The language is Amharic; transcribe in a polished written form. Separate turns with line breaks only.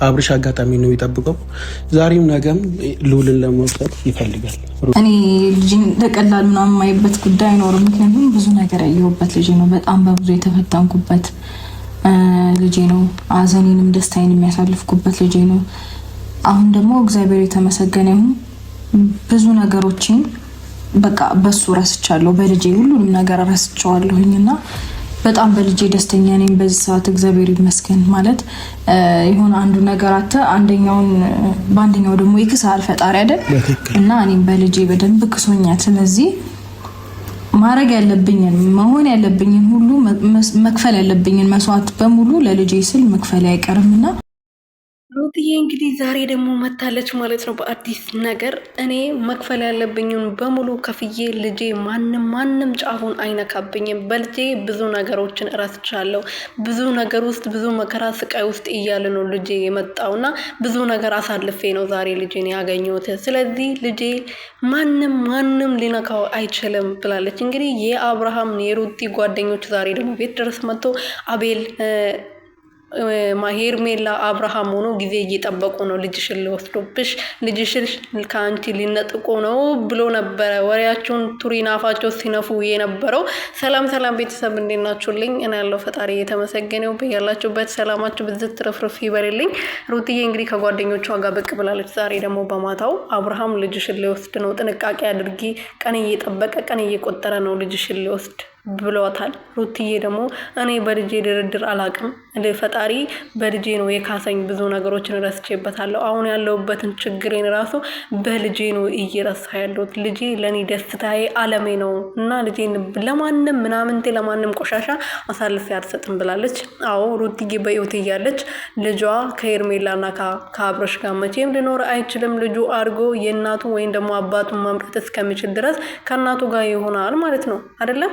አብርሽ አጋጣሚ ነው የሚጠብቀው። ዛሬም ነገም ልዑልን ለመውሰድ ይፈልጋል።
እኔ ልጅን ለቀላል ምናምን የማይበት ጉዳይ አይኖርም። ምክንያቱም ብዙ ነገር ያየሁበት ልጅ ነው። በጣም በብዙ የተፈተንኩበት ልጅ ነው። ሐዘኔንም ደስታዬን የሚያሳልፍኩበት ልጅ ነው። አሁን ደግሞ እግዚአብሔር የተመሰገነ ይሁን ብዙ ነገሮችን በቃ በሱ ረስቻለሁ። በልጄ ሁሉንም ነገር ረስቻለሁኝና በጣም በልጄ ደስተኛ ነኝ በዚህ ሰዓት እግዚአብሔር ይመስገን። ማለት ይሁን አንዱ ነገር አተ አንደኛውን ባንደኛው ደግሞ ይክሳል ፈጣሪ አይደል? እና እኔም በልጄ በደንብ ክሶኛል። ስለዚህ ማድረግ ያለብኝን መሆን ያለብኝን ሁሉ መክፈል ያለብኝን መስዋዕት በሙሉ ለልጄ ስል መክፈል አይቀርምና
ሩትዬ እንግዲህ ዛሬ ደግሞ መታለች ማለት ነው በአዲስ ነገር። እኔ መክፈል ያለብኝን በሙሉ ከፍዬ ልጄ ማንም ጫፉን አይነካብኝም። በልጄ ብዙ ነገሮችን እረስቻለሁ። ብዙ ነገር ውስጥ ብዙ መከራ ስቃይ ውስጥ እያለ ነው ልጄ የመጣውና ብዙ ነገር አሳልፌ ነው ዛሬ ልጄን ያገኘሁት። ስለዚህ ልጄ ማንም ሊነካው አይችልም ብላለች። እንግዲህ የአብርሃም የሩቲ ጓደኞች ዛሬ ደግሞ ቤት ድረስ መጥቶ አቤል ሄርሜላ አብርሃም ሆኖ ጊዜ እየጠበቁ ነው። ልጅሽን ሊወስዱብሽ ልጅሽን ከአንቺ ሊነጥቁ ነው ብሎ ነበረ ወሬያቸውን ቱሪን አፋቸው ሲነፉ የነበረው። ሰላም ቤተሰብ እንዴት ናችሁልኝ? እኔ ያለው ፈጣሪ የተመሰገነው በያላችሁበት ሰላማችሁ ብዝት ትረፍርፍ ይበልልኝ። ሩትዬ እንግዲህ ከጓደኞቿ ጋር ብቅ ብላለች። ዛሬ ደግሞ በማታው አብርሃም ልጅሽን ሊወስድ ነው፣ ጥንቃቄ አድርጊ፣ ቀን እየጠበቀ ቀን እየቆጠረ ነው ልጅሽን ሊወስድ ብለዋታል። ሩትዬ ደግሞ እኔ በልጄ ድርድር አላቅም፣ ፈጣሪ በልጄ ነው የካሰኝ፣ ብዙ ነገሮችን ረስቼበታለሁ። አሁን ያለሁበትን ችግሬን ራሱ በልጄ ነው እየረሳ ያለሁት። ልጄ ለእኔ ደስታዬ አለሜ ነው እና ልጄን ለማንም ቆሻሻ አሳልፌ አልሰጥም ብላለች። አዎ ሩትዬ በህይወት እያለች ልጇ ከሄርሜላና ከአብርሽ ጋር መቼም ሊኖር አይችልም። ልጁ አድርጎ የእናቱ ወይም ደግሞ አባቱን መምረጥ እስከሚችል ድረስ ከእናቱ ጋር ይሆናል ማለት ነው አይደለም?